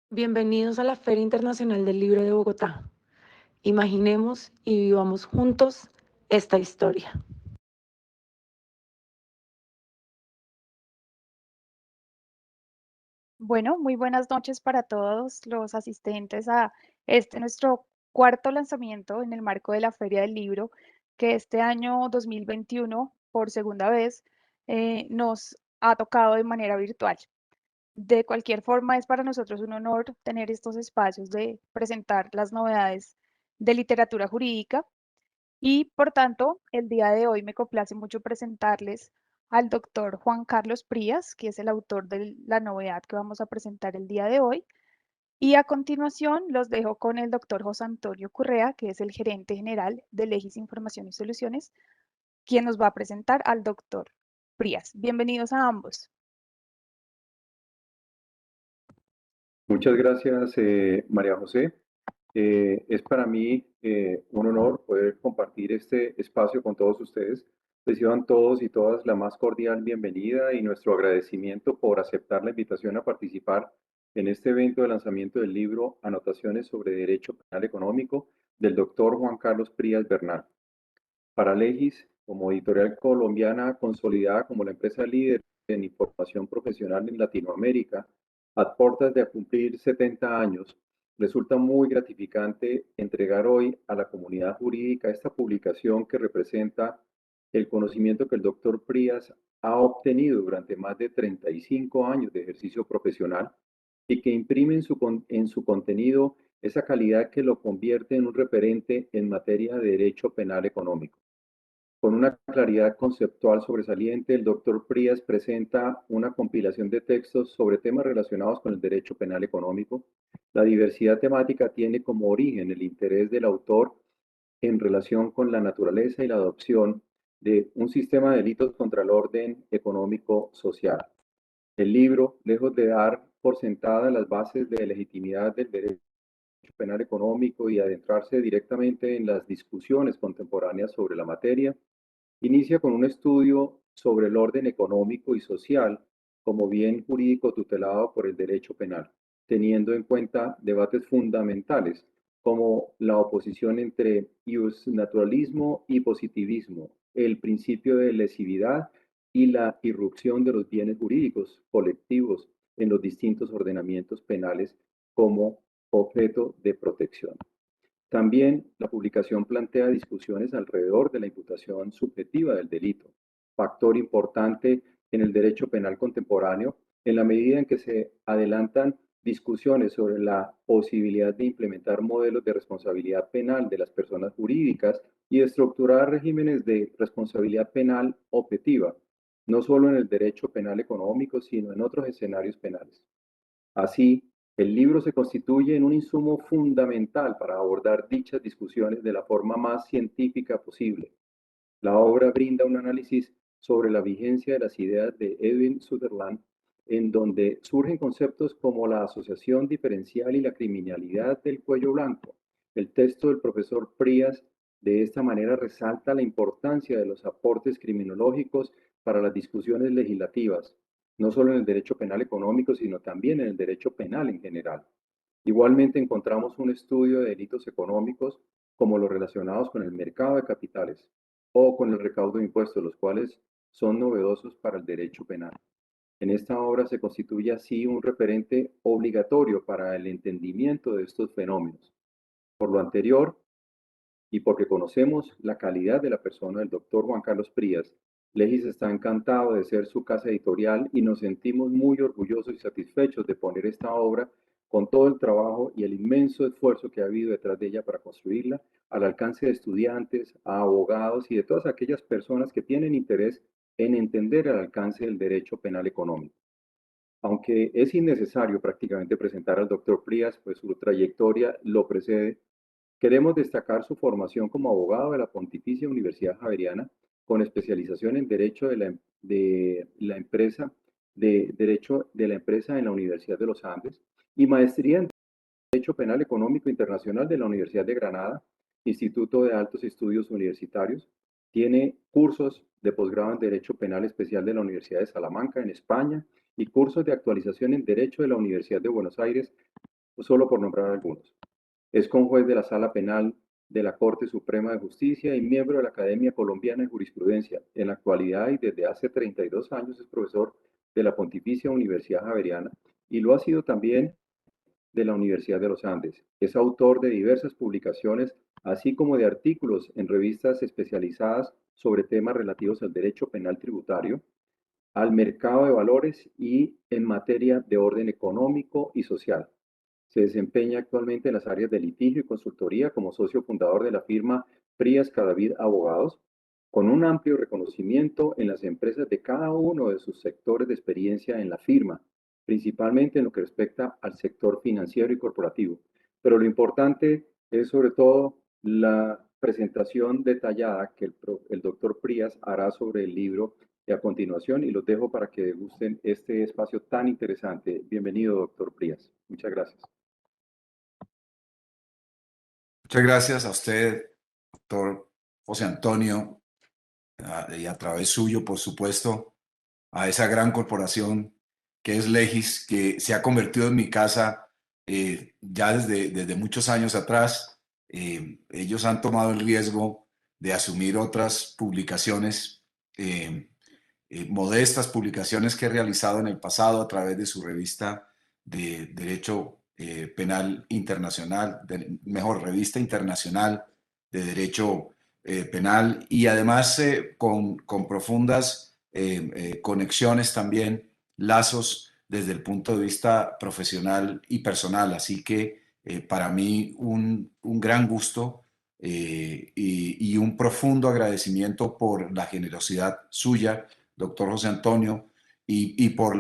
Bienvenidos a la Feria Internacional del Libro de Bogotá. Imaginemos y vivamos juntos esta historia. Bueno, muy buenas noches para todos los asistentes a este nuestro cuarto lanzamiento en el marco de la Feria del Libro, que este año 2021, por segunda vez, nos ha tocado de manera virtual. De cualquier forma, es para nosotros un honor tener estos espacios de presentar las novedades de literatura jurídica y, por tanto, el día de hoy me complace mucho presentarles al doctor Juan Carlos Prías, que es el autor de la novedad que vamos a presentar el día de hoy. Y a continuación los dejo con el doctor José Antonio Correa, que es el gerente general de Legis Información y Soluciones, quien nos va a presentar al doctor Prías. Bienvenidos a ambos. Muchas gracias, María José. Es para mí un honor poder compartir este espacio con todos ustedes. Reciban todos y todas la más cordial bienvenida y nuestro agradecimiento por aceptar la invitación a participar en este evento de lanzamiento del libro Anotaciones sobre Derecho Penal Económico del doctor Juan Carlos Prías Bernal. Para Legis, como editorial colombiana consolidada como la empresa líder en información profesional en Latinoamérica, a puertas de cumplir 70 años, resulta muy gratificante entregar hoy a la comunidad jurídica esta publicación que representa el conocimiento que el doctor Prías ha obtenido durante más de 35 años de ejercicio profesional y que imprime en su contenido esa calidad que lo convierte en un referente en materia de derecho penal económico. Con una claridad conceptual sobresaliente, el doctor Prías presenta una compilación de textos sobre temas relacionados con el derecho penal económico. La diversidad temática tiene como origen el interés del autor en relación con la naturaleza y la adopción de un sistema de delitos contra el orden económico social. El libro, lejos de dar por sentadas las bases de legitimidad del derecho penal económico y adentrarse directamente en las discusiones contemporáneas sobre la materia, inicia con un estudio sobre el orden económico y social como bien jurídico tutelado por el derecho penal, teniendo en cuenta debates fundamentales como la oposición entre naturalismo y positivismo, el principio de lesividad y la irrupción de los bienes jurídicos colectivos en los distintos ordenamientos penales como objeto de protección. También la publicación plantea discusiones alrededor de la imputación subjetiva del delito, factor importante en el derecho penal contemporáneo, en la medida en que se adelantan discusiones sobre la posibilidad de implementar modelos de responsabilidad penal de las personas jurídicas y de estructurar regímenes de responsabilidad penal objetiva, no solo en el derecho penal económico, sino en otros escenarios penales. Así, el libro se constituye en un insumo fundamental para abordar dichas discusiones de la forma más científica posible. La obra brinda un análisis sobre la vigencia de las ideas de Edwin Sutherland, en donde surgen conceptos como la asociación diferencial y la criminalidad del cuello blanco. El texto del profesor Prías de esta manera resalta la importancia de los aportes criminológicos para las discusiones legislativas, no solo en el derecho penal económico, sino también en el derecho penal en general. Igualmente encontramos un estudio de delitos económicos como los relacionados con el mercado de capitales o con el recaudo de impuestos, los cuales son novedosos para el derecho penal. En esta obra se constituye así un referente obligatorio para el entendimiento de estos fenómenos. Por lo anterior, y porque conocemos la calidad de la persona del doctor Juan Carlos Prías, Legis está encantado de ser su casa editorial y nos sentimos muy orgullosos y satisfechos de poner esta obra con todo el trabajo y el inmenso esfuerzo que ha habido detrás de ella para construirla al alcance de estudiantes, a abogados y de todas aquellas personas que tienen interés en entender el alcance del derecho penal económico. Aunque es innecesario prácticamente presentar al doctor Prías, pues su trayectoria lo precede. Queremos destacar su formación como abogado de la Pontificia Universidad Javeriana, con especialización en Derecho de la Empresa en la Universidad de los Andes y maestría en Derecho Penal Económico Internacional de la Universidad de Granada, Instituto de Altos Estudios Universitarios. Tiene cursos de posgrado en Derecho Penal Especial de la Universidad de Salamanca, en España, y cursos de actualización en Derecho de la Universidad de Buenos Aires, solo por nombrar algunos. Es conjuez de la Sala Penal de la Corte Suprema de Justicia y miembro de la Academia Colombiana de Jurisprudencia. En la actualidad y desde hace 32 años es profesor de la Pontificia Universidad Javeriana y lo ha sido también de la Universidad de los Andes. Es autor de diversas publicaciones, así como de artículos en revistas especializadas sobre temas relativos al derecho penal tributario, al mercado de valores y en materia de orden económico y social. Se desempeña actualmente en las áreas de litigio y consultoría como socio fundador de la firma Frías Cadavid Abogados, con un amplio reconocimiento en las empresas de cada uno de sus sectores de experiencia en la firma, principalmente en lo que respecta al sector financiero y corporativo. Pero lo importante es sobre todo la presentación detallada que el doctor Frías hará sobre el libro a continuación y los dejo para que gusten este espacio tan interesante. Bienvenido, doctor Frías. Muchas gracias. Muchas gracias a usted, doctor José Antonio, y a través suyo, por supuesto, a esa gran corporación que es Legis, que se ha convertido en mi casa ya desde muchos años atrás. Ellos han tomado el riesgo de asumir otras publicaciones, modestas publicaciones que he realizado en el pasado a través de su revista de Derecho Penal Internacional, mejor, Revista Internacional de Derecho Penal, y además con profundas conexiones también, lazos desde el punto de vista profesional y personal. Así que para mí un gran gusto y un profundo agradecimiento por la generosidad suya, doctor José Antonio, y por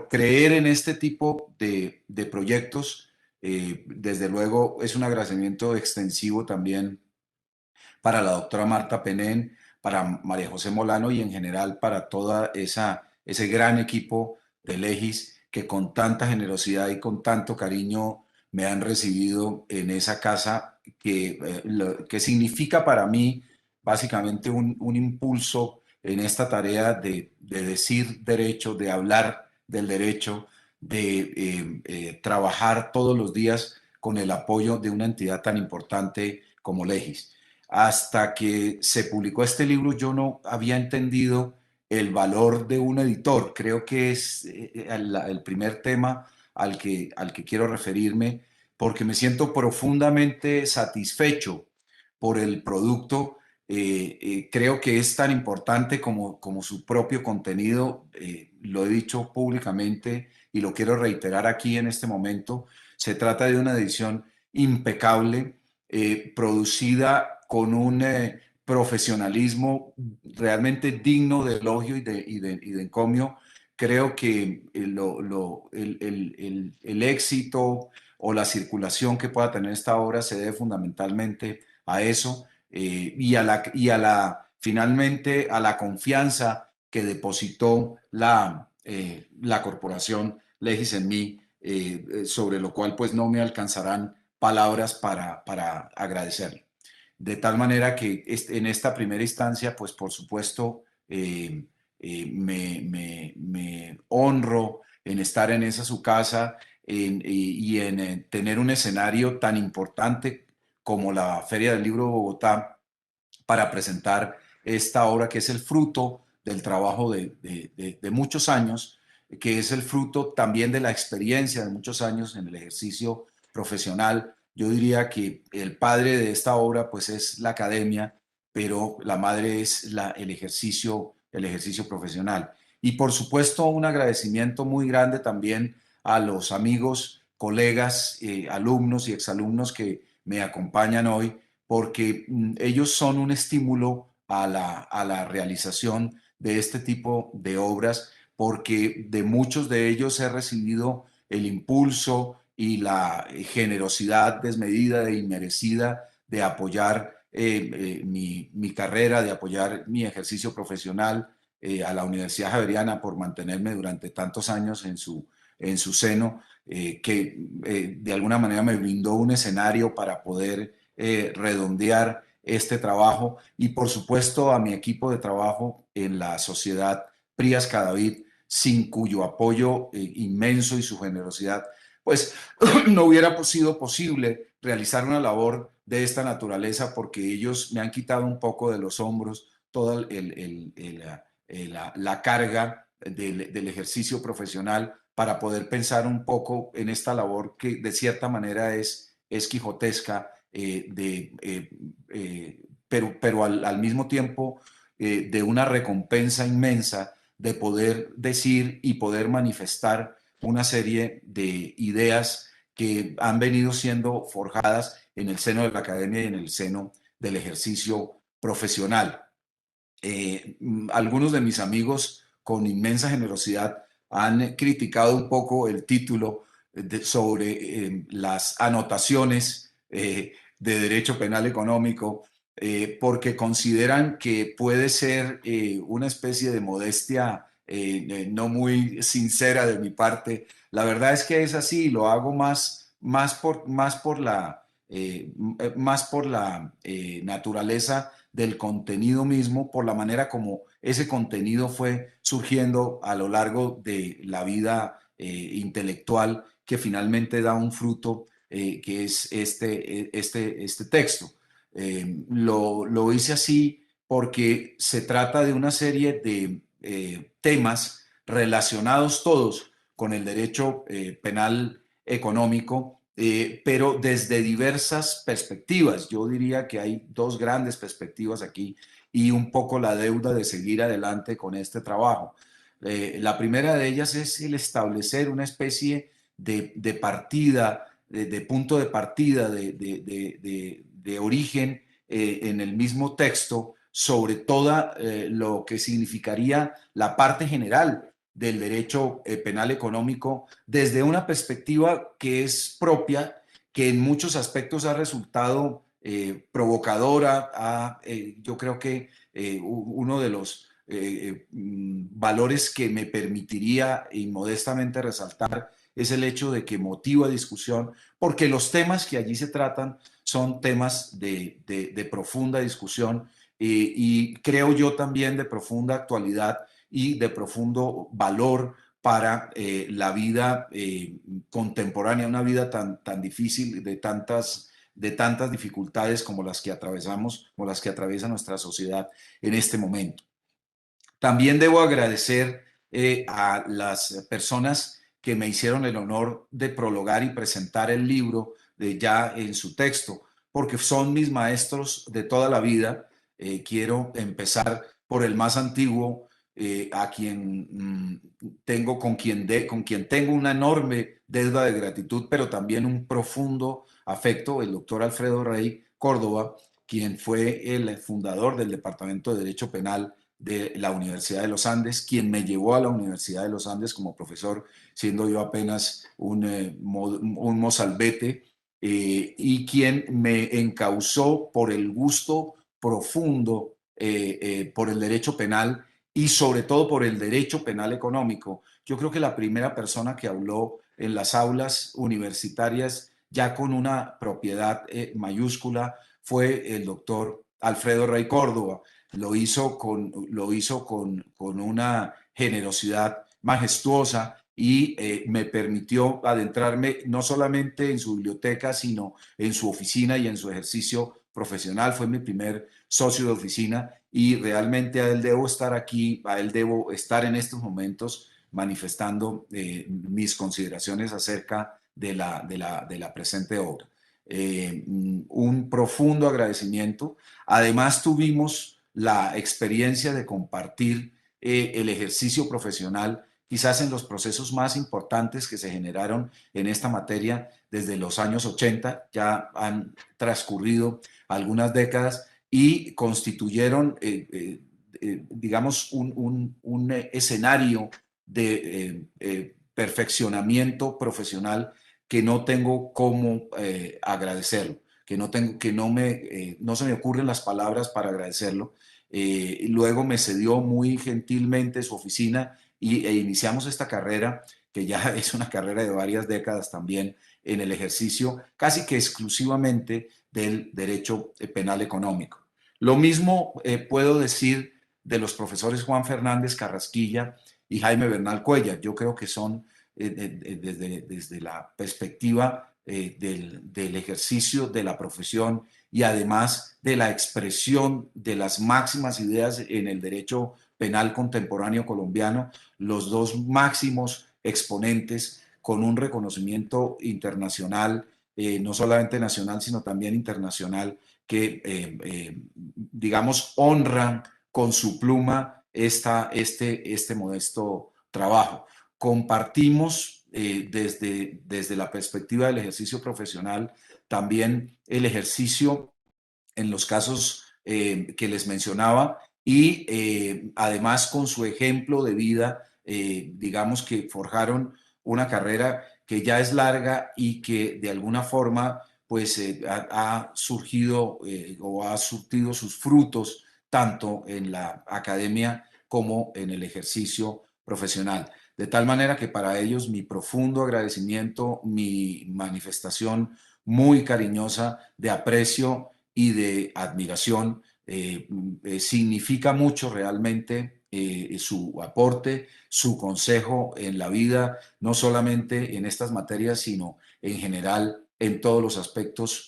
creer en este tipo de proyectos. Desde luego es un agradecimiento extensivo también para la doctora Marta Penén, para María José Molano y en general para toda ese gran equipo de Legis que con tanta generosidad y con tanto cariño me han recibido en esa casa que significa para mí básicamente un impulso en esta tarea de decir derecho, de hablar del derecho, de trabajar todos los días con el apoyo de una entidad tan importante como Legis. Hasta que se publicó este libro yo no había entendido el valor de un editor. Creo que es el primer tema al que quiero referirme, porque me siento profundamente satisfecho por el producto. Creo que es tan importante como su propio contenido. Lo he dicho públicamente y lo quiero reiterar aquí en este momento. Se trata de una edición impecable, producida con un profesionalismo realmente digno de elogio y de encomio. Creo que el éxito o la circulación que pueda tener esta obra se debe fundamentalmente a eso, finalmente a la confianza que depositó la corporación Legis en mí, sobre lo cual pues no me alcanzarán palabras para agradecerle. De tal manera que en esta primera instancia, pues por supuesto, me honro en estar en esa su casa y en tener un escenario tan importante como la Feria del Libro de Bogotá para presentar esta obra que es el fruto del trabajo de muchos años, que es el fruto también de la experiencia de muchos años en el ejercicio profesional. Yo diría que el padre de esta obra pues es la academia, pero la madre es el ejercicio profesional. Y por supuesto un agradecimiento muy grande también a los amigos, colegas, alumnos y exalumnos que me acompañan hoy, porque ellos son un estímulo a la realización de este tipo de obras, porque de muchos de ellos he recibido el impulso y la generosidad desmedida e inmerecida de apoyar mi carrera, de apoyar mi ejercicio profesional, a la Universidad Javeriana por mantenerme durante tantos años en su seno, que de alguna manera me brindó un escenario para poder redondear este trabajo, y por supuesto a mi equipo de trabajo en la sociedad Frías Cadavid, sin cuyo apoyo inmenso y su generosidad pues no hubiera sido posible realizar una labor de esta naturaleza, porque ellos me han quitado un poco de los hombros toda la carga del ejercicio profesional para poder pensar un poco en esta labor que de cierta manera es quijotesca, pero al mismo tiempo de una recompensa inmensa de poder decir y poder manifestar una serie de ideas que han venido siendo forjadas en el seno de la academia y en el seno del ejercicio profesional. Algunos de mis amigos con inmensa generosidad han criticado un poco el título sobre las anotaciones de derecho penal económico, porque consideran que puede ser una especie de modestia no muy sincera de mi parte. La verdad es que es así, lo hago más por la naturaleza del contenido mismo, por la manera como ese contenido fue surgiendo a lo largo de la vida intelectual, que finalmente da un fruto que es este texto. Lo hice así porque se trata de una serie de temas relacionados todos con el derecho penal económico, pero desde diversas perspectivas. Yo diría que hay dos grandes perspectivas aquí y un poco la deuda de seguir adelante con este trabajo. La primera de ellas es el establecer una especie de partida, de punto de partida, de origen en el mismo texto sobre todo lo que significaría la parte general del derecho penal económico desde una perspectiva que es propia, que en muchos aspectos ha resultado provocadora. Yo creo que uno de los valores que me permitiría inmodestamente resaltar es el hecho de que motiva discusión, porque los temas que allí se tratan son temas de profunda discusión y creo yo también de profunda actualidad y de profundo valor para la vida contemporánea, una vida tan difícil, de tantas dificultades como las que atravesamos, como las que atraviesa nuestra sociedad en este momento. También debo agradecer a las personas que me hicieron el honor de prologar y presentar el libro ya en su texto, porque son mis maestros de toda la vida. Quiero empezar por el más antiguo, a quien con quien tengo una enorme deuda de gratitud, pero también un profundo afecto, el doctor Alfredo Rey Córdoba, quien fue el fundador del Departamento de Derecho Penal de la Universidad de los Andes, quien me llevó a la Universidad de los Andes como profesor, siendo yo apenas un mozalbete, y quien me encauzó por el gusto profundo por el derecho penal y sobre todo por el derecho penal económico. Yo creo que la primera persona que habló en las aulas universitarias ya con una propiedad mayúscula fue el doctor Alfredo Rey Córdoba. Lo hizo con una generosidad majestuosa y me permitió adentrarme no solamente en su biblioteca, sino en su oficina y en su ejercicio profesional. Fue mi primer socio de oficina y realmente a él debo estar aquí, a él debo estar en estos momentos manifestando mis consideraciones acerca de la presente obra. Un profundo agradecimiento. Además tuvimos la experiencia de compartir el ejercicio profesional, quizás en los procesos más importantes que se generaron en esta materia desde los años 80, ya han transcurrido algunas décadas y constituyeron, digamos, un escenario de perfeccionamiento profesional que no tengo cómo agradecerlo, no se me ocurren las palabras para agradecerlo. Luego me cedió muy gentilmente su oficina e iniciamos esta carrera, que ya es una carrera de varias décadas también, en el ejercicio casi que exclusivamente del derecho penal económico. Lo mismo puedo decir de los profesores Juan Fernández Carrasquilla y Jaime Bernal Cuellar. Yo creo que son desde la perspectiva del ejercicio de la profesión y además de la expresión de las máximas ideas en el derecho penal contemporáneo colombiano, los dos máximos exponentes con un reconocimiento internacional, no solamente nacional, sino también internacional, que, digamos, honran con su pluma este modesto trabajo. Compartimos desde la perspectiva del ejercicio profesional también el ejercicio en los casos que les mencionaba y además con su ejemplo de vida, digamos que forjaron una carrera que ya es larga y que de alguna forma pues ha surgido o ha surtido sus frutos tanto en la academia como en el ejercicio profesional. De tal manera que para ellos mi profundo agradecimiento, mi manifestación muy cariñosa de aprecio y de admiración. Significa mucho realmente su aporte, su consejo en la vida, no solamente en estas materias, sino en general en todos los aspectos,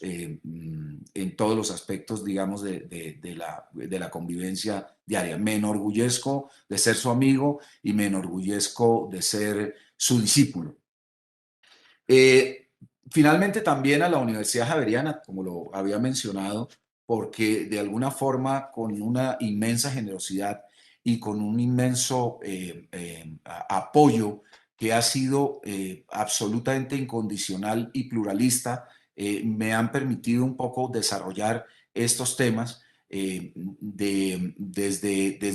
digamos, de la convivencia diaria. Me enorgullezco de ser su amigo y me enorgullezco de ser su discípulo. Finalmente también a la Universidad Javeriana, como lo había mencionado, porque de alguna forma con una inmensa generosidad y con un inmenso apoyo que ha sido absolutamente incondicional y pluralista, me han permitido un poco desarrollar estos temas desde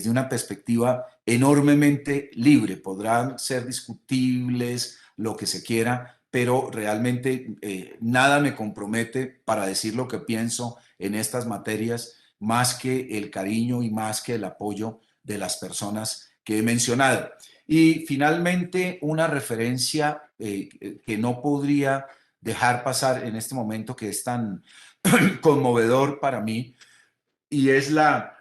una perspectiva enormemente libre. Podrán ser discutibles, lo que se quiera, pero realmente nada me compromete para decir lo que pienso en estas materias, más que el cariño y más que el apoyo de las personas que he mencionado. Y finalmente, una referencia que no podría dejar pasar en este momento que es tan conmovedor para mí, y es la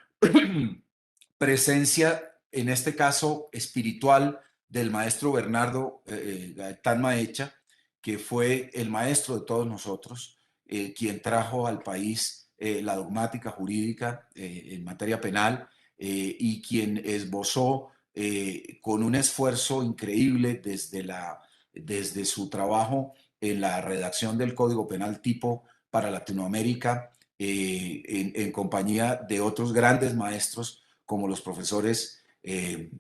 presencia, en este caso espiritual, del maestro Bernardo Gaetán Maecha, que fue el maestro de todos nosotros, quien trajo al país la dogmática jurídica en materia penal y quien esbozó con un esfuerzo increíble desde su trabajo en la redacción del Código Penal tipo para Latinoamérica, en compañía de otros grandes maestros como los profesores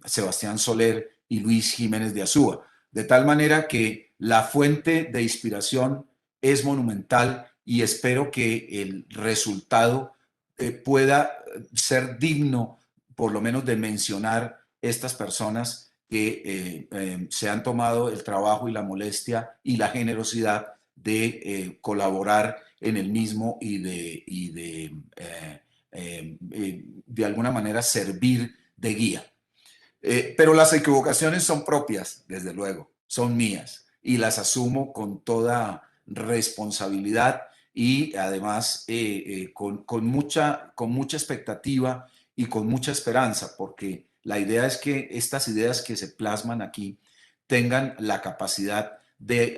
Sebastián Soler y Luis Jiménez de Azúa. De tal manera que la fuente de inspiración es monumental y espero que el resultado pueda ser digno, por lo menos, de mencionar estas personas que se han tomado el trabajo y la molestia y la generosidad de colaborar en el mismo y de alguna manera servir de guía. Pero las equivocaciones son propias, desde luego, son mías y las asumo con toda responsabilidad y además con mucha expectativa y con mucha esperanza, porque la idea es que estas ideas que se plasman aquí tengan la capacidad de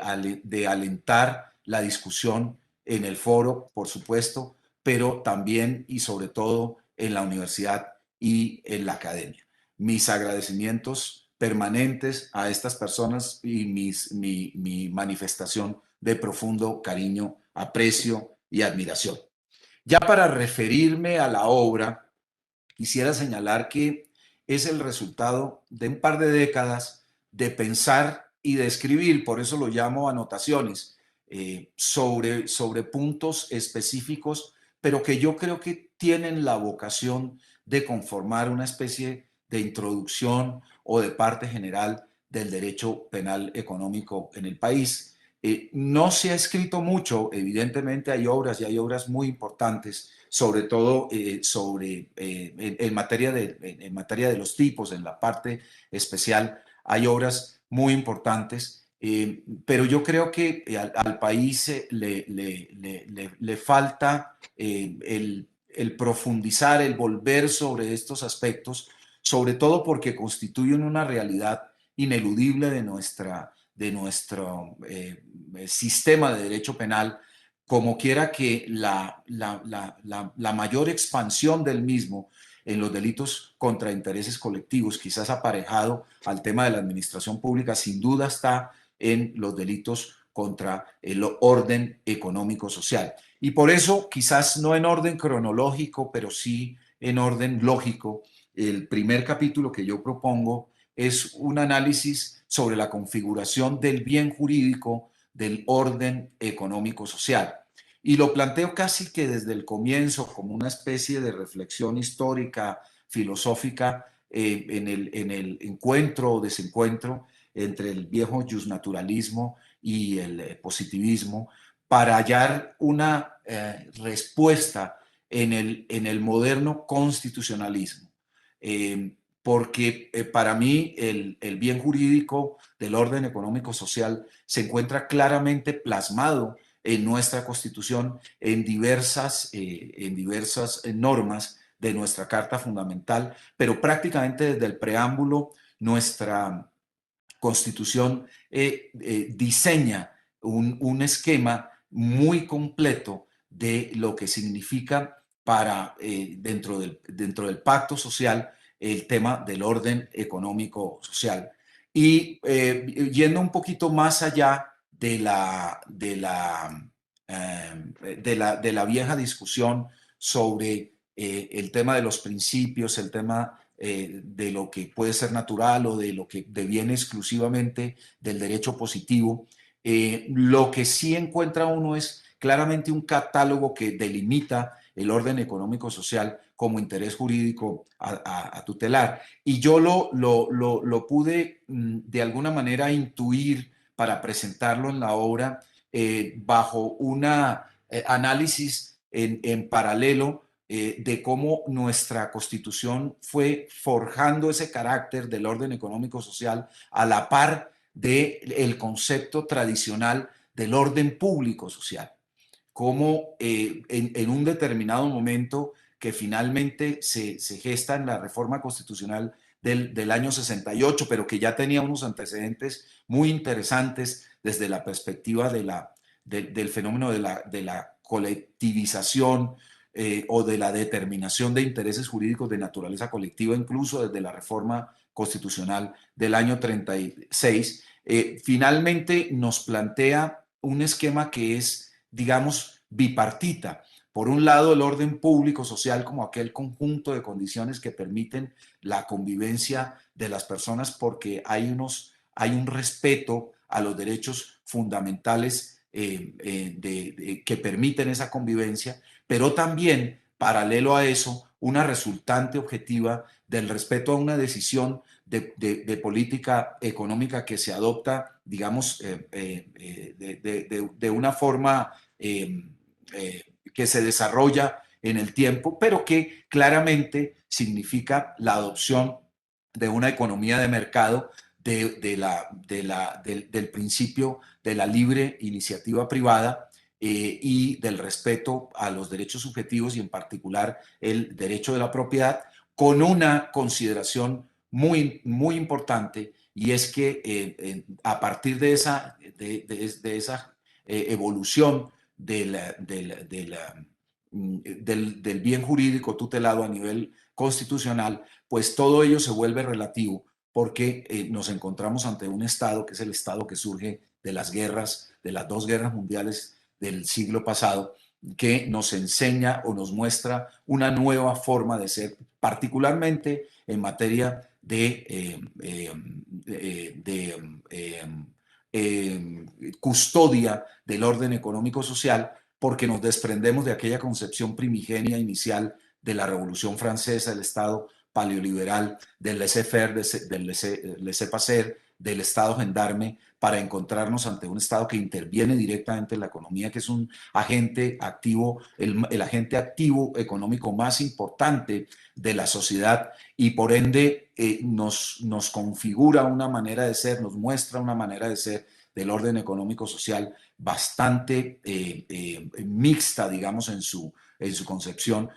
alentar la discusión en el foro, por supuesto, pero también y sobre todo en la universidad y en la academia. Mis agradecimientos permanentes a estas personas y mi manifestación de profundo cariño, aprecio y admiración. Ya para referirme a la obra, quisiera señalar que es el resultado de un par de décadas de pensar y de escribir, por eso lo llamo anotaciones, sobre puntos específicos, pero que yo creo que tienen la vocación de conformar una especie de introducción o de parte general del derecho penal económico en el país. No se ha escrito mucho, evidentemente hay obras y hay obras muy importantes, sobre todo en materia de los tipos, en la parte especial, hay obras muy importantes, pero yo creo que al país le falta el profundizar, el volver sobre estos aspectos, sobre todo porque constituyen una realidad ineludible de nuestro sistema de derecho penal, como quiera que la mayor expansión del mismo en los delitos contra intereses colectivos, quizás aparejado al tema de la administración pública, sin duda está en los delitos contra el orden económico-social. Y por eso, quizás no en orden cronológico, pero sí en orden lógico, el primer capítulo que yo propongo es un análisis sobre la configuración del bien jurídico del orden económico-social. Y lo planteo casi que desde el comienzo como una especie de reflexión histórica, filosófica, en el encuentro o desencuentro entre el viejo justnaturalismo y el positivismo, para hallar una respuesta en el moderno constitucionalismo. Porque para mí el bien jurídico del orden económico-social se encuentra claramente plasmado en nuestra Constitución, en diversas normas de nuestra Carta Fundamental, pero prácticamente desde el preámbulo nuestra Constitución diseña un esquema muy completo de lo que significa para dentro del pacto social el tema del orden económico social. Y yendo un poquito más allá de la vieja discusión sobre el tema de los principios, el tema de lo que puede ser natural o de lo que deviene exclusivamente del derecho positivo, lo que sí encuentra uno es claramente un catálogo que delimita el orden económico-social como interés jurídico a tutelar. Y yo lo pude de alguna manera intuir para presentarlo en la obra bajo un análisis en paralelo de cómo nuestra Constitución fue forjando ese carácter del orden económico-social a la par del concepto tradicional del orden público-social. Cómo en un determinado momento que finalmente se gesta en la reforma constitucional del año 68, pero que ya tenía unos antecedentes muy interesantes desde la perspectiva del fenómeno de la colectivización o de la determinación de intereses jurídicos de naturaleza colectiva, incluso desde la reforma constitucional del año 36, finalmente nos plantea un esquema que es, digamos, bipartita. Por un lado, el orden público social como aquel conjunto de condiciones que permiten la convivencia de las personas porque hay un respeto a los derechos fundamentales que permiten esa convivencia, pero también, paralelo a eso, una resultante objetiva del respeto a una decisión de política económica que se adopta, digamos, de una forma que se desarrolla en el tiempo, pero que claramente significa la adopción de una economía de mercado del principio de la libre iniciativa privada y del respeto a los derechos subjetivos y en particular el derecho de la propiedad, con una consideración muy, muy importante, y es que a partir de esa evolución del bien jurídico tutelado a nivel constitucional, pues todo ello se vuelve relativo porque nos encontramos ante un Estado que es el Estado que surge de las guerras, de las dos guerras mundiales del siglo pasado, que nos enseña o nos muestra una nueva forma de ser, particularmente en materia de custodia del orden económico-social, porque nos desprendemos de aquella concepción primigenia inicial de la Revolución Francesa, del Estado paleoliberal, del laissez-faire, del laissez-passer, del Estado gendarme, para encontrarnos ante un Estado que interviene directamente en la economía, que es un agente activo, el agente activo económico más importante de la sociedad, y por ende nos configura una manera de ser, nos muestra una manera de ser del orden económico-social bastante mixta, digamos, en su concepción,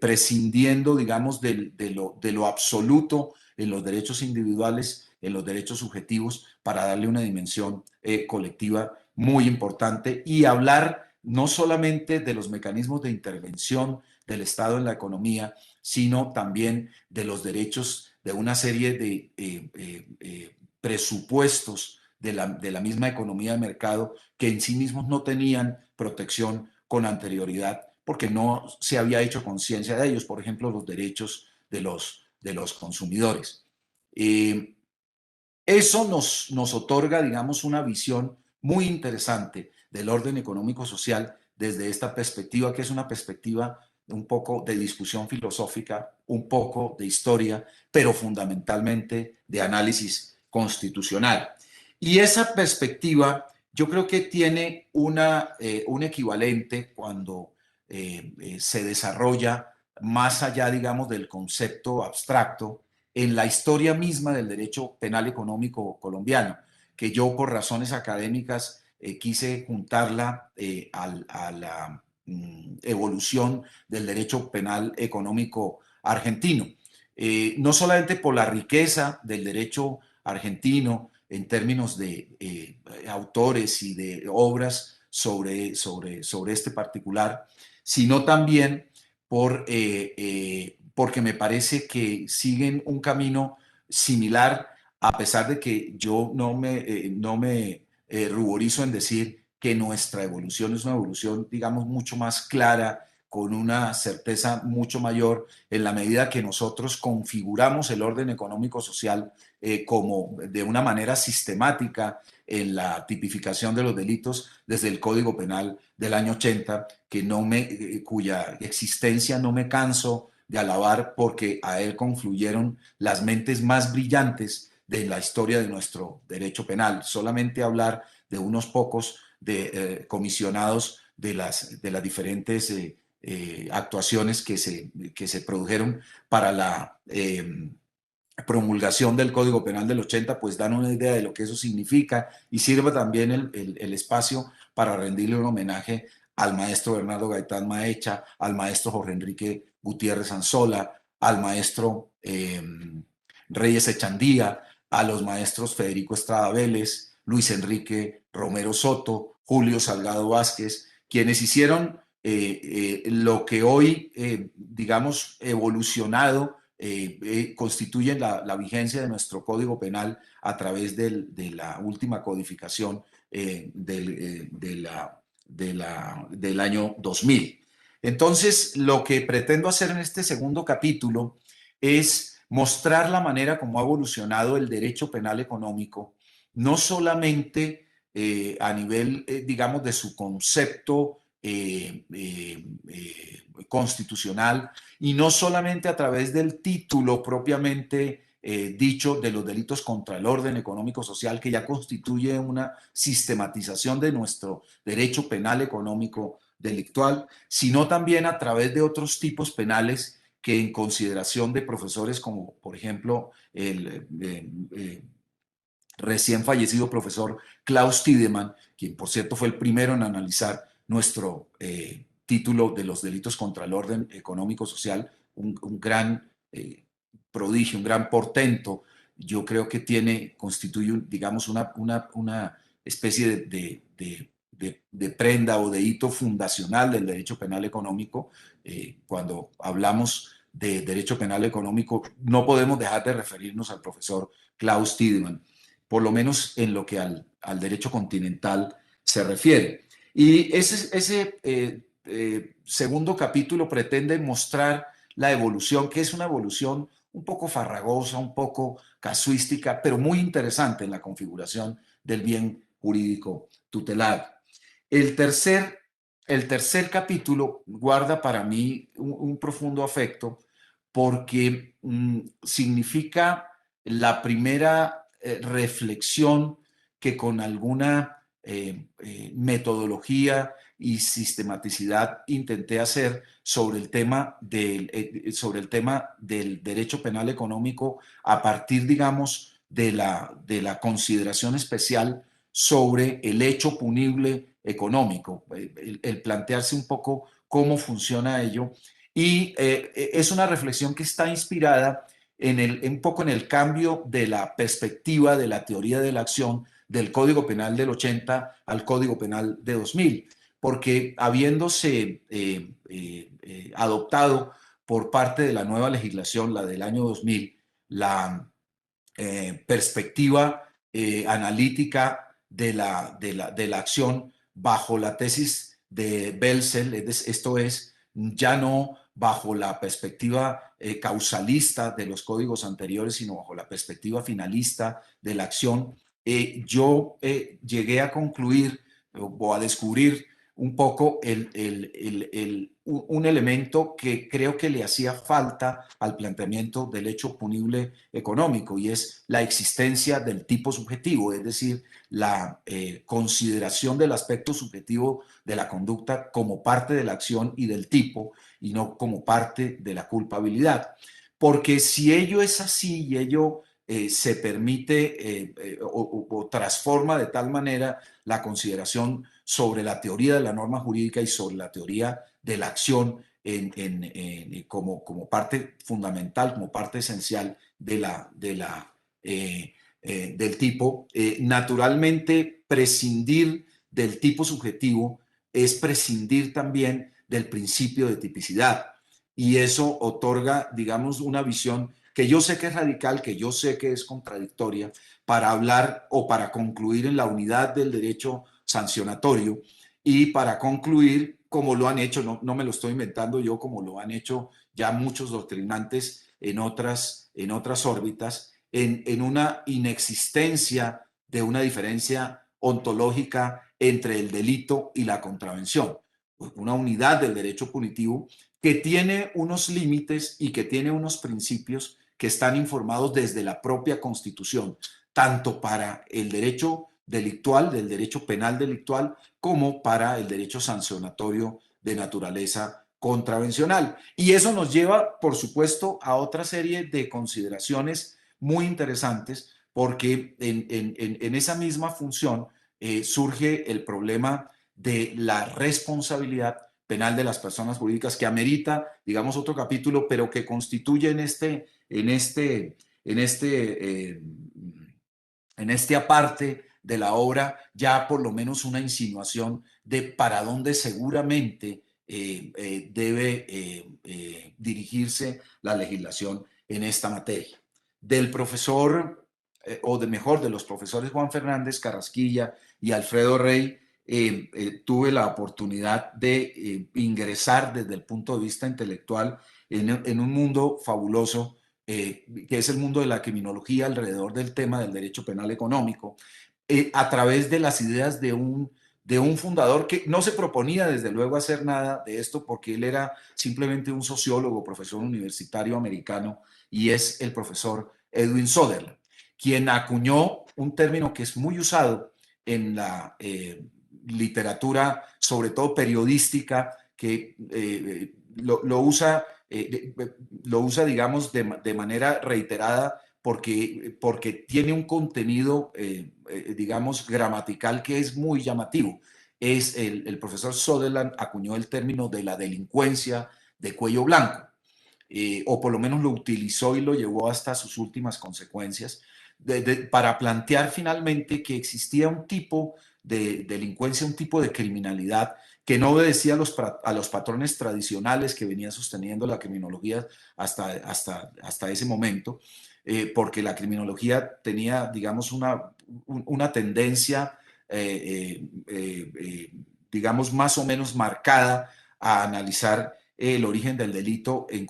prescindiendo, digamos, de lo absoluto en los derechos individuales en los derechos subjetivos para darle una dimensión colectiva muy importante y hablar no solamente de los mecanismos de intervención del Estado en la economía, sino también de los derechos de una serie de presupuestos de la misma economía de mercado que en sí mismos no tenían protección con anterioridad porque no se había hecho conciencia de ellos, por ejemplo, los derechos de los consumidores. Eso nos otorga, digamos, una visión muy interesante del orden económico-social desde esta perspectiva, que es una perspectiva un poco de discusión filosófica, un poco de historia, pero fundamentalmente de análisis constitucional. Y esa perspectiva yo creo que tiene un equivalente cuando se desarrolla más allá, digamos, del concepto abstracto en la historia misma del derecho penal económico colombiano, que yo por razones académicas quise juntarla a la evolución del derecho penal económico argentino. No solamente por la riqueza del derecho argentino en términos de autores y de obras sobre este particular, sino también porque me parece que siguen un camino similar, a pesar de que yo no me ruborizo en decir que nuestra evolución es una evolución, digamos, mucho más clara, con una certeza mucho mayor, en la medida que nosotros configuramos el orden económico-social como de una manera sistemática en la tipificación de los delitos desde el Código Penal del año 80, cuya existencia no me canso de alabar porque a él confluyeron las mentes más brillantes de la historia de nuestro derecho penal. Solamente hablar de unos pocos comisionados de las diferentes actuaciones que se produjeron para la promulgación del Código Penal del 80, pues dan una idea de lo que eso significa y sirve también el espacio para rendirle un homenaje al maestro Bernardo Gaitán Maecha, al maestro Jorge Enrique Gutiérrez Anzola, al maestro Reyes Echandía, a los maestros Federico Estrada Vélez, Luis Enrique Romero Soto, Julio Salgado Vázquez, quienes hicieron lo que hoy, digamos, evolucionado, constituyen la vigencia de nuestro Código Penal a través de la última codificación del año 2000. Entonces, lo que pretendo hacer en este segundo capítulo es mostrar la manera como ha evolucionado el derecho penal económico, no solamente a nivel, digamos, de su concepto constitucional, y no solamente a través del título propiamente dicho de los delitos contra el orden económico-social, que ya constituye una sistematización de nuestro derecho penal económico delictual, sino también a través de otros tipos penales que, en consideración de profesores como, por ejemplo, el recién fallecido profesor Klaus Tiedemann, quien por cierto fue el primero en analizar nuestro título de los delitos contra el orden económico-social, un gran prodigio, un gran portento. Yo creo que constituye, digamos, una especie de prenda o de hito fundacional del derecho penal económico. Cuando hablamos de derecho penal económico, no podemos dejar de referirnos al profesor Klaus Tiedemann, por lo menos en lo que al derecho continental se refiere. Y ese segundo capítulo pretende mostrar la evolución, que es una evolución un poco farragosa, un poco casuística, pero muy interesante en la configuración del bien jurídico tutelado. El tercer capítulo guarda para mí un profundo afecto porque significa la primera reflexión que con alguna metodología y sistematicidad intenté hacer sobre el tema del derecho penal económico a partir, digamos, de la consideración especial sobre el hecho punible económico, el plantearse un poco cómo funciona ello. Y es una reflexión que está inspirada un poco en el cambio de la perspectiva de la teoría de la acción del Código Penal del 80 al Código Penal de 2000, porque habiéndose adoptado por parte de la nueva legislación, la del año 2000, la perspectiva analítica de la acción bajo la tesis de Belzel, esto es, ya no bajo la perspectiva causalista de los códigos anteriores, sino bajo la perspectiva finalista de la acción, yo llegué a concluir o a descubrir un poco un elemento que creo que le hacía falta al planteamiento del hecho punible económico, y es la existencia del tipo subjetivo, es decir, la consideración del aspecto subjetivo de la conducta como parte de la acción y del tipo, y no como parte de la culpabilidad. Porque si ello es así y ello se permite o transforma de tal manera la consideración sobre la teoría de la norma jurídica y sobre la teoría de la acción como parte fundamental, como parte esencial del tipo, naturalmente prescindir del tipo subjetivo es prescindir también del principio de tipicidad. Y eso otorga, digamos, una visión que yo sé que es radical, que yo sé que es contradictoria, para hablar o para concluir en la unidad del derecho sancionatorio y para concluir, como lo han hecho, no me lo estoy inventando yo, como lo han hecho ya muchos doctrinantes en otras órbitas, en una inexistencia de una diferencia ontológica entre el delito y la contravención, una unidad del derecho punitivo que tiene unos límites y que tiene unos principios que están informados desde la propia Constitución, tanto para el derecho delictual, del derecho penal delictual, como para el derecho sancionatorio de naturaleza contravencional. Y eso nos lleva, por supuesto, a otra serie de consideraciones muy interesantes, porque en esa misma función surge el problema de la responsabilidad penal de las personas jurídicas, que amerita, digamos, otro capítulo, pero que constituye en este aparte de la obra ya por lo menos una insinuación de para dónde seguramente debe dirigirse la legislación en esta materia. Del profesor, o de mejor, de los profesores Juan Fernández Carrasquilla y Alfredo Rey, tuve la oportunidad de ingresar desde el punto de vista intelectual en un mundo fabuloso, que es el mundo de la criminología alrededor del tema del derecho penal económico, a través de las ideas de un fundador que no se proponía desde luego hacer nada de esto, porque él era simplemente un sociólogo, profesor universitario americano, y es el profesor Edwin Sutherland, quien acuñó un término que es muy usado en la literatura, sobre todo periodística, que lo usa, digamos, de manera reiterada, porque tiene un contenido, digamos, gramatical que es muy llamativo. El profesor Sutherland acuñó el término de la delincuencia de cuello blanco, o por lo menos lo utilizó y lo llevó hasta sus últimas consecuencias, para plantear finalmente que existía un tipo de delincuencia, un tipo de criminalidad que no obedecía a los patrones tradicionales que venía sosteniendo la criminología hasta ese momento, porque la criminología tenía, digamos, una tendencia, digamos, más o menos marcada a analizar el origen del delito en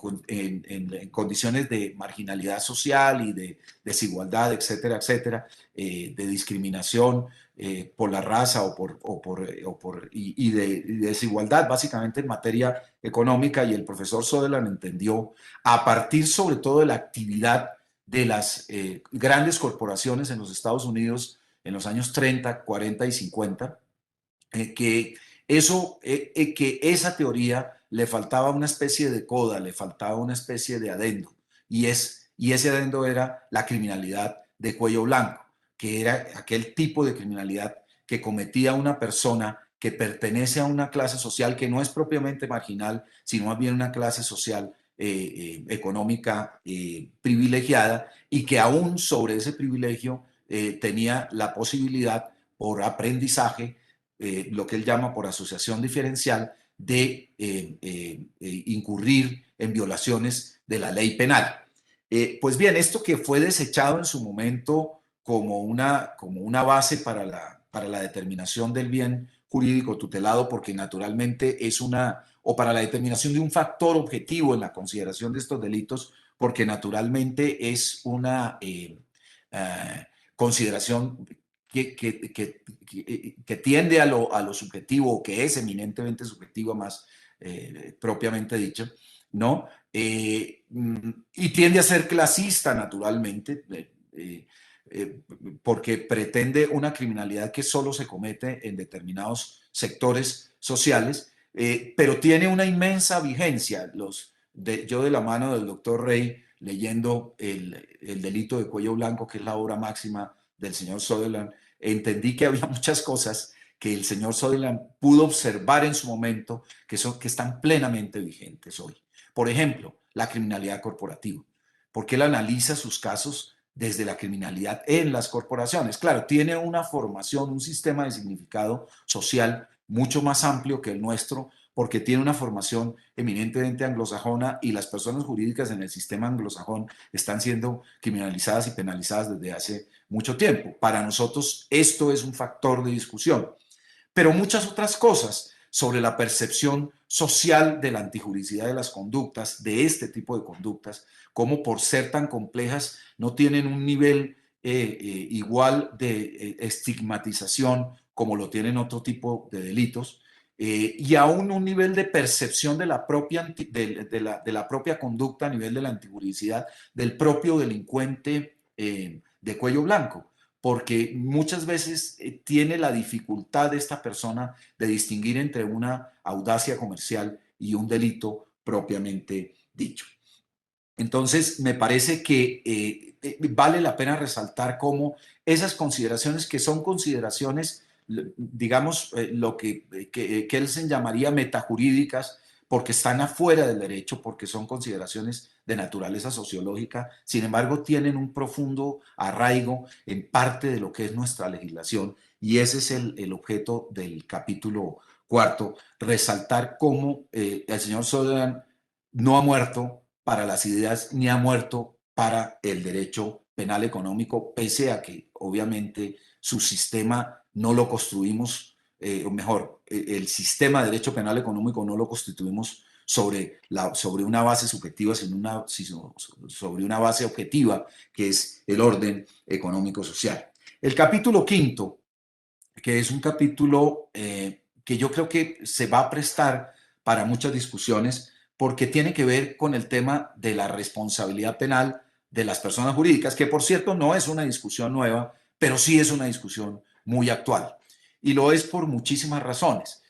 condiciones de marginalidad social y de desigualdad, etcétera, etcétera, de discriminación por la raza y de desigualdad básicamente en materia económica. Y el profesor Sutherland entendió, a partir sobre todo de la actividad de las grandes corporaciones en los Estados Unidos en los años 30, 40 y 50, que esa teoría le faltaba una especie de coda, le faltaba una especie de adendo, y ese adendo era la criminalidad de cuello blanco, que era aquel tipo de criminalidad que cometía una persona que pertenece a una clase social que no es propiamente marginal, sino más bien una clase social económica privilegiada, y que aún sobre ese privilegio tenía la posibilidad por aprendizaje, lo que él llama por asociación diferencial, de incurrir en violaciones de la ley penal. Pues bien, esto que fue desechado en su momento como una base para la determinación del bien jurídico tutelado, porque naturalmente o para la determinación de un factor objetivo en la consideración de estos delitos, porque naturalmente es una consideración que tiende a lo subjetivo, que es eminentemente subjetiva más propiamente dicho, ¿no? Y tiende a ser clasista, naturalmente, porque pretende una criminalidad que solo se comete en determinados sectores sociales, pero tiene una inmensa vigencia. Yo de la mano del doctor Rey, leyendo el delito de cuello blanco, que es la obra máxima del señor Sutherland, entendí que había muchas cosas que el señor Sutherland pudo observar en su momento que están plenamente vigentes hoy. Por ejemplo, la criminalidad corporativa, porque él analiza sus casos desde la criminalidad en las corporaciones. Claro, tiene una formación, un sistema de significado social mucho más amplio que el nuestro, porque tiene una formación eminentemente anglosajona, y las personas jurídicas en el sistema anglosajón están siendo criminalizadas y penalizadas desde hace mucho tiempo. Para nosotros esto es un factor de discusión, pero muchas otras cosas sobre la percepción social de la antijuridicidad de las conductas, de este tipo de conductas, como por ser tan complejas no tienen un nivel igual de estigmatización como lo tienen otro tipo de delitos, y aún un nivel de percepción de la propia conducta a nivel de la antijuridicidad del propio delincuente de cuello blanco, porque muchas veces tiene la dificultad de esta persona de distinguir entre una audacia comercial y un delito propiamente dicho. Entonces, me parece que vale la pena resaltar cómo esas consideraciones, que son consideraciones, digamos, lo que Kelsen llamaría metajurídicas, porque están afuera del derecho, porque son consideraciones de naturaleza sociológica, sin embargo, tienen un profundo arraigo en parte de lo que es nuestra legislación, y ese es el objeto del capítulo cuarto, resaltar cómo el señor Sutherland no ha muerto para las ideas ni ha muerto para el derecho penal económico, pese a que obviamente su sistema no lo construimos, o mejor, el sistema de derecho penal económico no lo constituimos sobre una base subjetiva, sino sobre una base objetiva, que es el orden económico-social. El capítulo quinto, que es un capítulo que yo creo que se va a prestar para muchas discusiones, porque tiene que ver con el tema de la responsabilidad penal de las personas jurídicas, que por cierto no es una discusión nueva, pero sí es una discusión muy actual. Y lo es por muchísimas razones.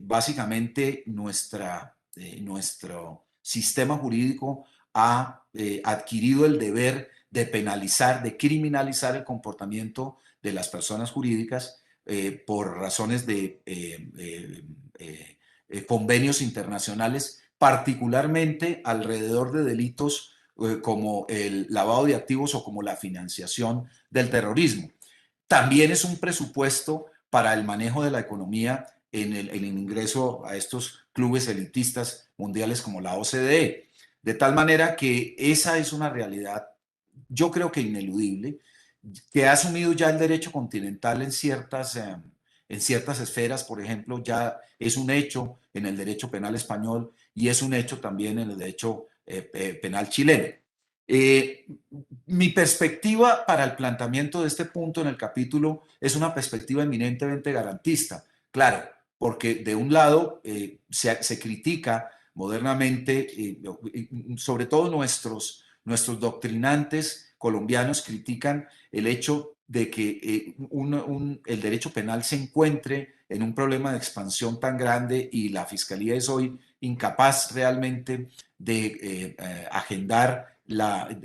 Básicamente nuestro sistema jurídico ha adquirido el deber de penalizar, de criminalizar el comportamiento de las personas jurídicas por razones de convenios internacionales, particularmente alrededor de delitos como el lavado de activos o como la financiación del terrorismo. También es un presupuesto para el manejo de la economía en el ingreso a estos clubes elitistas mundiales como la OCDE. De tal manera que esa es una realidad, yo creo que ineludible, que ha asumido ya el derecho continental en ciertas esferas. Por ejemplo, ya es un hecho en el derecho penal español y es un hecho también en el derecho penal chileno. Mi perspectiva para el planteamiento de este punto en el capítulo es una perspectiva eminentemente garantista, claro, porque de un lado se critica modernamente, sobre todo nuestros doctrinantes colombianos critican el hecho de que el derecho penal se encuentre en un problema de expansión tan grande, y la Fiscalía es hoy incapaz realmente de agendar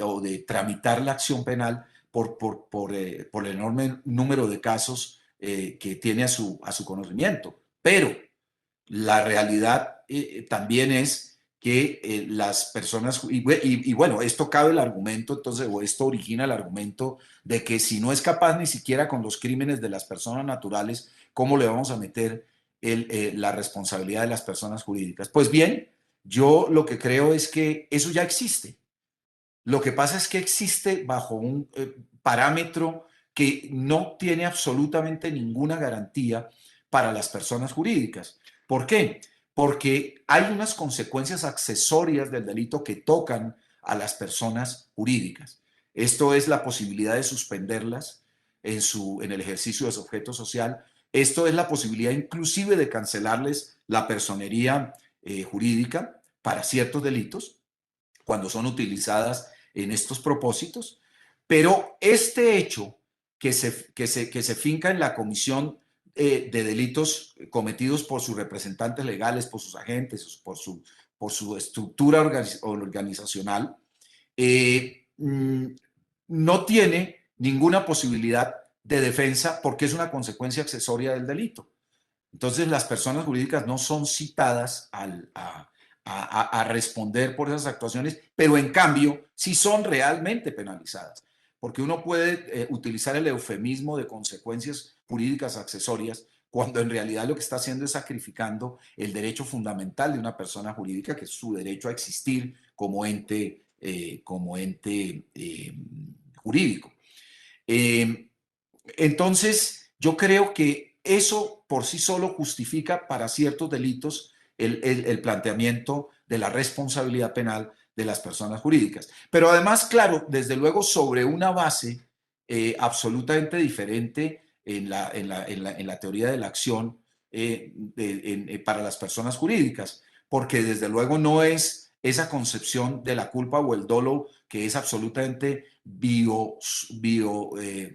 o de tramitar la acción penal por el enorme número de casos que tiene a su conocimiento. Pero la realidad también es que las personas, bueno, esto cabe el argumento, entonces, o esto origina el argumento de que si no es capaz ni siquiera con los crímenes de las personas naturales, ¿cómo le vamos a meter la responsabilidad de las personas jurídicas? Pues bien, yo lo que creo es que eso ya existe. Lo que pasa es que existe bajo un parámetro que no tiene absolutamente ninguna garantía para las personas jurídicas. ¿Por qué? Porque hay unas consecuencias accesorias del delito que tocan a las personas jurídicas. Esto es la posibilidad de suspenderlas en el ejercicio de su objeto social. Esto es la posibilidad inclusive de cancelarles la personería jurídica para ciertos delitos cuando son utilizadas en estos propósitos, pero este hecho que se finca en la comisión de delitos cometidos por sus representantes legales, por sus agentes, por su estructura organizacional, no tiene ninguna posibilidad de defensa porque es una consecuencia accesoria del delito. Entonces, las personas jurídicas no son citadas a responder por esas actuaciones, pero en cambio sí son realmente penalizadas, porque uno puede utilizar el eufemismo de consecuencias jurídicas accesorias cuando en realidad lo que está haciendo es sacrificando el derecho fundamental de una persona jurídica, que es su derecho a existir como ente jurídico. Entonces, yo creo que eso por sí solo justifica para ciertos delitos el planteamiento de la responsabilidad penal de las personas jurídicas. Pero además, claro, desde luego sobre una base absolutamente diferente en la teoría de la acción para las personas jurídicas, porque desde luego no es esa concepción de la culpa o el dolo que es absolutamente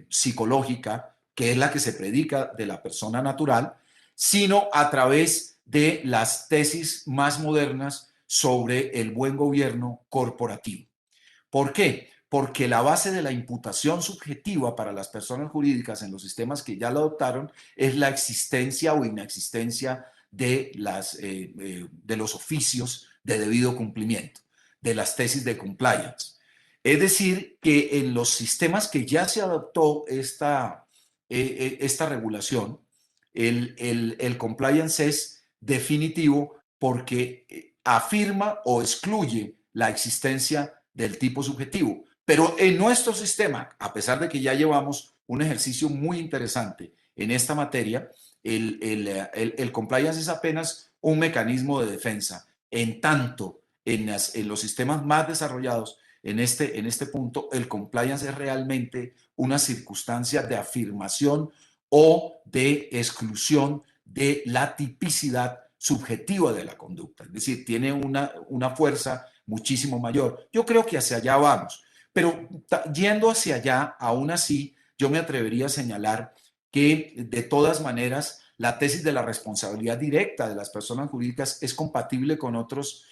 psicológica, que es la que se predica de la persona natural, sino a través de las tesis más modernas sobre el buen gobierno corporativo. ¿Por qué? Porque la base de la imputación subjetiva para las personas jurídicas en los sistemas que ya lo adoptaron es la existencia o inexistencia de los oficios de debido cumplimiento, de las tesis de compliance. Es decir, que en los sistemas que ya se adoptó esta regulación, el compliance es definitivo porque afirma o excluye la existencia del tipo subjetivo. Pero en nuestro sistema, a pesar de que ya llevamos un ejercicio muy interesante en esta materia, el compliance es apenas un mecanismo de defensa. En tanto, en los sistemas más desarrollados, en este punto, el compliance es realmente una circunstancia de afirmación o de exclusión de la tipicidad subjetiva de la conducta. Es decir, tiene una fuerza muchísimo mayor. Yo creo que hacia allá vamos. Pero yendo hacia allá, aún así, yo me atrevería a señalar que de todas maneras la tesis de la responsabilidad directa de las personas jurídicas es compatible con otros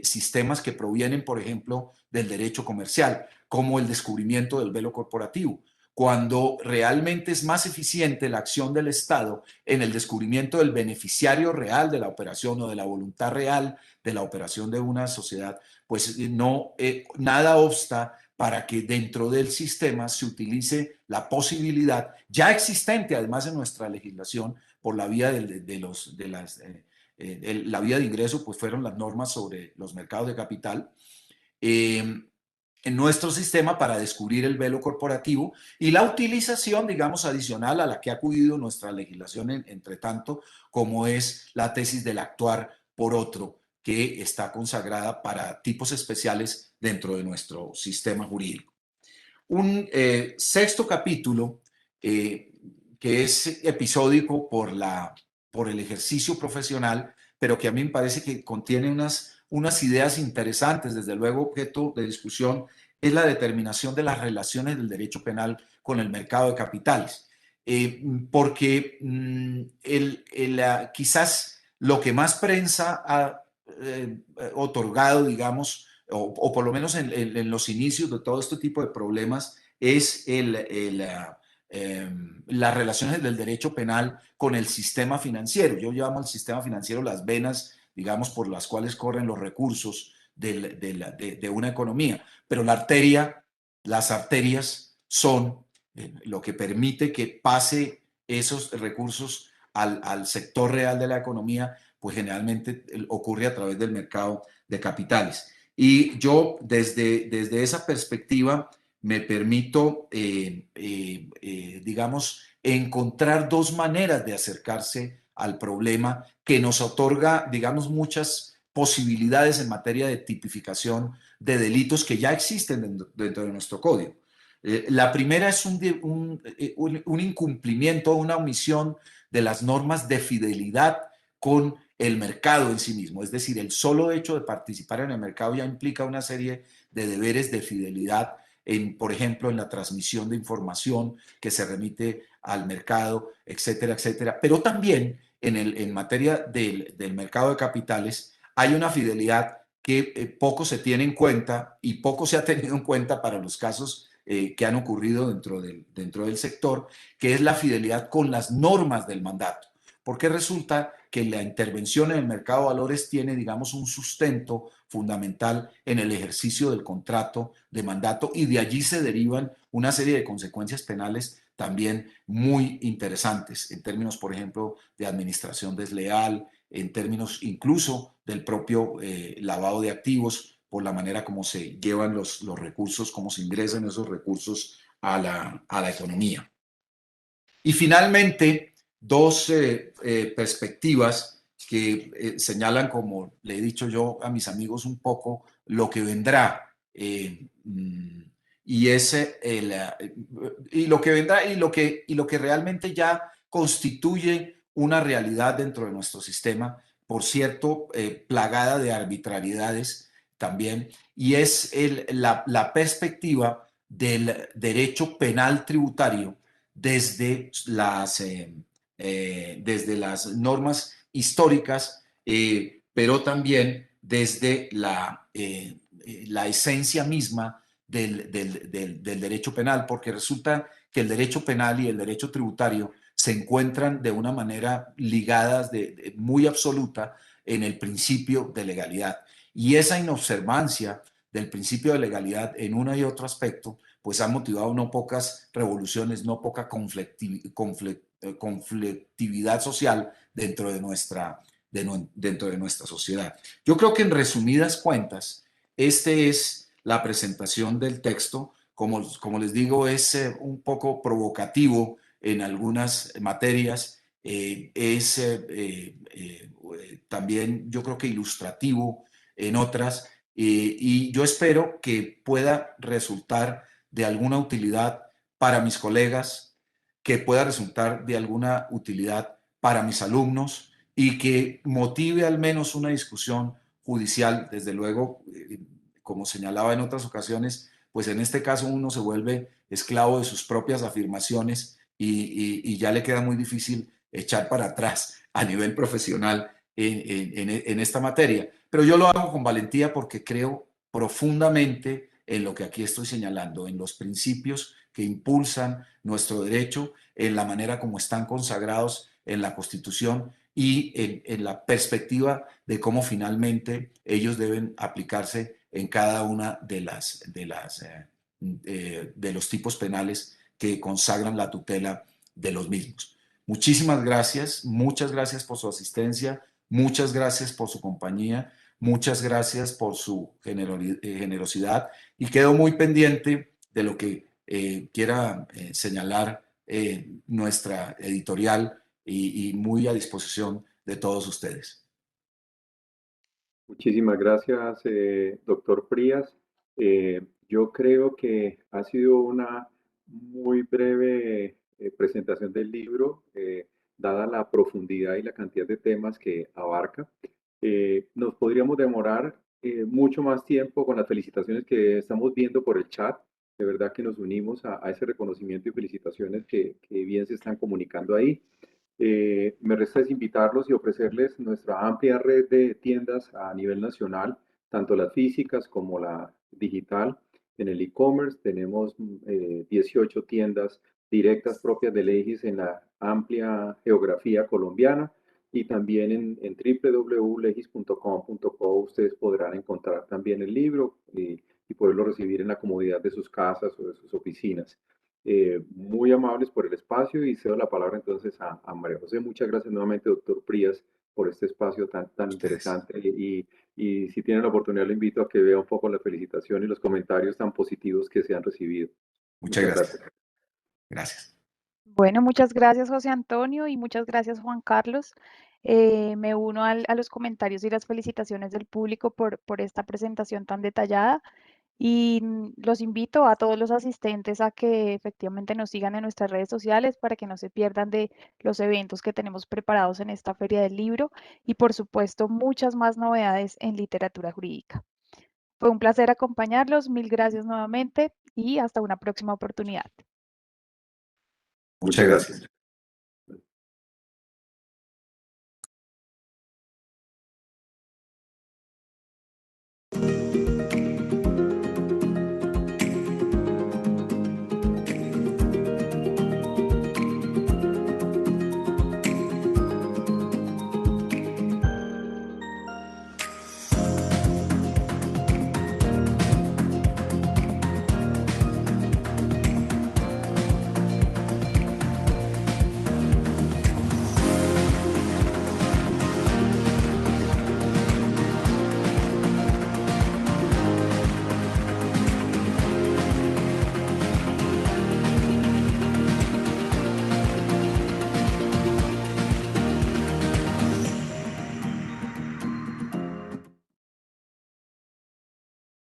sistemas que provienen, por ejemplo, del derecho comercial, como el descubrimiento del velo corporativo, cuando realmente es más eficiente la acción del Estado en el descubrimiento del beneficiario real de la operación o de la voluntad real de la operación de una sociedad, pues no, nada obsta para que dentro del sistema se utilice la posibilidad ya existente, además en nuestra legislación, por la vía la vía de ingreso, pues fueron las normas sobre los mercados de capital, en nuestro sistema para descubrir el velo corporativo y la utilización, digamos, adicional a la que ha acudido nuestra legislación, entre tanto, como es la tesis del actuar por otro, que está consagrada para tipos especiales dentro de nuestro sistema jurídico. Un sexto capítulo que es episódico por el ejercicio profesional, pero que a mí me parece que contiene unas ideas interesantes, desde luego objeto de discusión, es la determinación de las relaciones del derecho penal con el mercado de capitales. Porque quizás lo que más prensa ha otorgado, digamos, o por lo menos en los inicios de todo este tipo de problemas, es las relaciones del derecho penal con el sistema financiero. Yo llamo al sistema financiero las venas digamos, por las cuales corren los recursos de una economía. Pero las arterias son lo que permite que pase esos recursos al sector real de la economía, pues generalmente ocurre a través del mercado de capitales. Y yo desde esa perspectiva me permito, digamos, encontrar dos maneras de acercarse al problema que nos otorga, digamos, muchas posibilidades en materia de tipificación de delitos que ya existen dentro de nuestro código. La primera es un incumplimiento, una omisión de las normas de fidelidad con el mercado en sí mismo. Es decir, el solo hecho de participar en el mercado ya implica una serie de deberes de fidelidad, por ejemplo, en la transmisión de información que se remite al mercado, etcétera, etcétera. Pero también en materia del mercado de capitales hay una fidelidad que poco se tiene en cuenta y poco se ha tenido en cuenta para los casos que han ocurrido dentro del sector, que es la fidelidad con las normas del mandato. Porque resulta que la intervención en el mercado de valores tiene, digamos, un sustento fundamental en el ejercicio del contrato de mandato y de allí se derivan una serie de consecuencias penales también muy interesantes en términos, por ejemplo, de administración desleal, en términos incluso del propio lavado de activos por la manera como se llevan los recursos, cómo se ingresan esos recursos a la economía. Y finalmente, dos perspectivas que señalan, como le he dicho yo a mis amigos, un poco lo que vendrá. Y lo que vendrá y lo que realmente ya constituye una realidad dentro de nuestro sistema, por cierto, plagada de arbitrariedades también, y es la perspectiva del derecho penal tributario desde desde las normas históricas, pero también desde la esencia misma del derecho penal, porque resulta que el derecho penal y el derecho tributario se encuentran de una manera ligadas muy absoluta en el principio de legalidad. Y esa inobservancia del principio de legalidad en uno y otro aspecto pues ha motivado no pocas revoluciones, no poca conflictividad social dentro de nuestra sociedad. Yo creo que en resumidas cuentas, este es la presentación del texto. Como les digo, es un poco provocativo en algunas materias, también yo creo que ilustrativo en otras, y yo espero que pueda resultar de alguna utilidad para mis colegas, que pueda resultar de alguna utilidad para mis alumnos y que motive al menos una discusión judicial. Desde luego, como señalaba en otras ocasiones, pues en este caso uno se vuelve esclavo de sus propias afirmaciones y ya le queda muy difícil echar para atrás a nivel profesional en esta materia. Pero yo lo hago con valentía porque creo profundamente en lo que aquí estoy señalando, en los principios que impulsan nuestro derecho, en la manera como están consagrados en la Constitución y en la perspectiva de cómo finalmente ellos deben aplicarse en cada una de los tipos penales que consagran la tutela de los mismos. Muchas gracias por su asistencia, muchas gracias por su compañía, muchas gracias por su generosidad y quedo muy pendiente de lo que quiera señalar nuestra editorial y muy a disposición de todos ustedes. Muchísimas gracias, doctor Frías. Yo creo que ha sido una muy breve presentación del libro, dada la profundidad y la cantidad de temas que abarca. Nos podríamos demorar mucho más tiempo con las felicitaciones que estamos viendo por el chat. De verdad que nos unimos a ese reconocimiento y felicitaciones que bien se están comunicando ahí. Me resta es invitarlos y ofrecerles nuestra amplia red de tiendas a nivel nacional, tanto las físicas como la digital. En el e-commerce tenemos 18 tiendas directas propias de Legis en la amplia geografía colombiana y también en www.legis.com.co ustedes podrán encontrar también el libro y poderlo recibir en la comodidad de sus casas o de sus oficinas. Muy amables por el espacio y cedo la palabra entonces a María José. Muchas gracias nuevamente, doctor Prías, por este espacio tan Ustedes. interesante y si tienen la oportunidad, le invito a que vea un poco la felicitación y los comentarios tan positivos que se han recibido. Muchas gracias. Gracias. Bueno, muchas gracias, José Antonio, y muchas gracias, Juan Carlos. Me uno a los comentarios y las felicitaciones del público por esta presentación tan detallada. Y los invito a todos los asistentes a que efectivamente nos sigan en nuestras redes sociales para que no se pierdan de los eventos que tenemos preparados en esta Feria del Libro y, por supuesto, muchas más novedades en literatura jurídica. Fue un placer acompañarlos. Mil gracias nuevamente y hasta una próxima oportunidad. Muchas gracias.